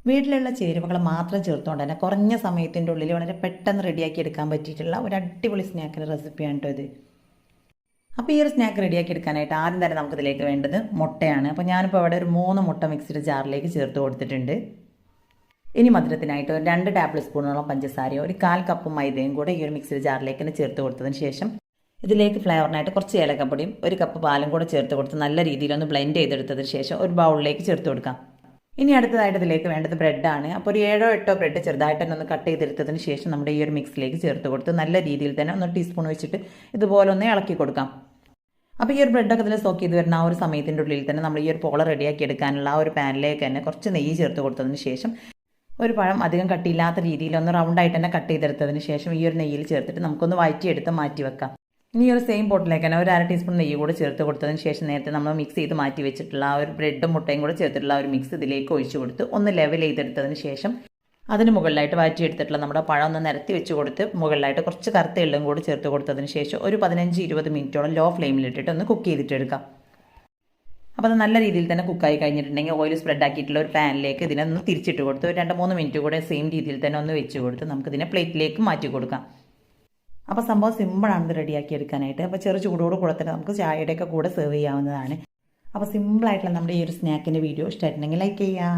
വീട്ടിലുള്ള ചേരുവകൾ മാത്രം ചേർത്തുകൊണ്ട് തന്നെ കുറഞ്ഞ സമയത്തിൻ്റെ ഉള്ളിൽ വളരെ പെട്ടെന്ന് റെഡിയാക്കി എടുക്കാൻ പറ്റിയിട്ടുള്ള ഒരു അടിപൊളി സ്നാക്കിൻ്റെ റെസിപ്പിയാണ് കേട്ടോ ഇത്. അപ്പോൾ ഈ ഒരു സ്നാക്ക് റെഡിയാക്കി എടുക്കാനായിട്ട് ആദ്യം തന്നെ നമുക്കിതിലേക്ക് വേണ്ടത് മുട്ടയാണ്. അപ്പോൾ ഞാനിപ്പോൾ അവിടെ ഒരു 3 മുട്ട മിക്സിയുടെ ജാറിലേക്ക് ചേർത്ത് കൊടുത്തിട്ടുണ്ട്. ഇനി മധുരത്തിനായിട്ട് ഒരു 2 ടേബിൾ സ്പൂണോളം പഞ്ചസാരയോ ഒരു 1/4 കപ്പ് മൈദയും കൂടെ ഈ ഒരു മിക്സിയുടെ ജാറിലേക്ക് തന്നെ ചേർത്ത് കൊടുത്തതിന് ശേഷം ഇതിലേക്ക് ഫ്ലേവറിനായിട്ട് കുറച്ച് ഏലക്കപ്പൊടിയും 1 കപ്പ് പാലും കൂടെ ചേർത്ത് കൊടുത്ത് നല്ല രീതിയിലൊന്ന് ബ്ലെൻഡ് ചെയ്തെടുത്തതിന് ശേഷം ഒരു ബൗളിലേക്ക് ചേർത്ത് കൊടുക്കാം. ഇനി അടുത്തതായിട്ട് ഇതിലേക്ക് വേണ്ടത് ബ്രെഡാണ്. അപ്പോൾ ഒരു 7-8 ബ്രെഡ് ചെറുതായിട്ട് തന്നെ ഒന്ന് കട്ട് ചെയ്തെടുത്തതിന് ശേഷം നമ്മുടെ ഈ ഒരു മിക്സിലേക്ക് ചേർത്ത് കൊടുത്ത് നല്ല രീതിയിൽ തന്നെ 1 ടീസ്പൂൺ വെച്ചിട്ട് ഇതുപോലെ ഒന്ന് ഇളക്കി കൊടുക്കാം. അപ്പോൾ ഈ ഒരു ബ്രെഡൊക്കെ ഇതിൽ സോക്ക് ചെയ്ത് വരുന്ന ആ ഒരു സമയത്തിൻ്റെ ഉള്ളിൽ തന്നെ നമ്മൾ ഈ ഒരു പോള റെഡിയാക്കി എടുക്കാനുള്ള ആ ഒരു പാനിലേക്ക് തന്നെ കുറച്ച് നെയ്യ് ചേർത്ത് കൊടുത്തതിന് ശേഷം ഒരു പഴം അധികം കട്ടിയില്ലാത്ത രീതിയിൽ ഒന്ന് റൗണ്ടായിട്ട് തന്നെ കട്ട് ചെയ്തെടുത്തതിന് ശേഷം ഈ ഒരു നെയ്യിൽ ചേർത്തിട്ട് നമുക്കൊന്ന് വഴറ്റിയെടുത്ത് മാറ്റി വെക്കാം. ഇനി ഒരു സെയിം പോട്ടിലേക്ക് തന്നെ ഒരു 1/2 ടീസ്പൂൺ നെയ്യ് കൂടെ ചേർത്ത് കൊടുത്തതിന് ശേഷം നേരത്തെ നമ്മൾ മിക്സ് ചെയ്ത് മാറ്റി വെച്ചിട്ടുള്ള ആ ഒരു ബ്രെഡും മുട്ടയും കൂടെ ചേർത്തിട്ടുള്ള ഒരു മിക്സ് ഇതിലേക്ക് ഒഴിച്ചു കൊടുത്ത് ഒന്ന് ലെവൽ ചെയ്തെടുത്തതിന് ശേഷം അതിന് മുകളിലായിട്ട് വഴറ്റിയെടുത്തിട്ടുള്ള നമ്മുടെ പഴം ഒന്ന് നിരത്തി വെച്ച് കൊടുത്ത് മുകളിലായിട്ട് കുറച്ച് കറുത്ത എള്ളും കൂടി ചേർത്ത് കൊടുത്തതിന് ശേഷം ഒരു 15-20 മിനിറ്റോളം ലോ ഫ്ലെയിമിലിട്ടിട്ട് ഒന്ന് കുക്ക് ചെയ്തിട്ടെടുക്കാം. അപ്പോൾ അത് നല്ല രീതിയിൽ തന്നെ കുക്കായി കഴിഞ്ഞിട്ടുണ്ടെങ്കിൽ ഓയിൽ സ്പ്രെഡ് ആക്കിയിട്ടുള്ള ഒരു പാനിലേക്ക് ഇതിനൊന്ന് തിരിച്ചിട്ട് കൊടുത്ത് ഒരു 2-3 മിനിറ്റ് കൂടെ സെയിം രീതിയിൽ തന്നെ ഒന്ന് വെച്ച് കൊടുത്ത് നമുക്കിതിനെ പ്ലേറ്റിലേക്ക് മാറ്റി കൊടുക്കാം. അപ്പോൾ സംഭവം സിമ്പിളാണ് ഇത് റെഡിയാക്കി എടുക്കാനായിട്ട്. അപ്പോൾ ചെറു ചൂടോട് കൂടെ തന്നെ നമുക്ക് ചായയുടെയൊക്കെ കൂടെ സെർവ് ചെയ്യാവുന്നതാണ്. അപ്പോൾ സിമ്പിളായിട്ടുള്ള നമ്മുടെ ഈ ഒരു സ്നാക്കിൻ്റെ വീഡിയോ ഇഷ്ടമായിട്ടുണ്ടെങ്കിൽ ലൈക്ക് ചെയ്യുക.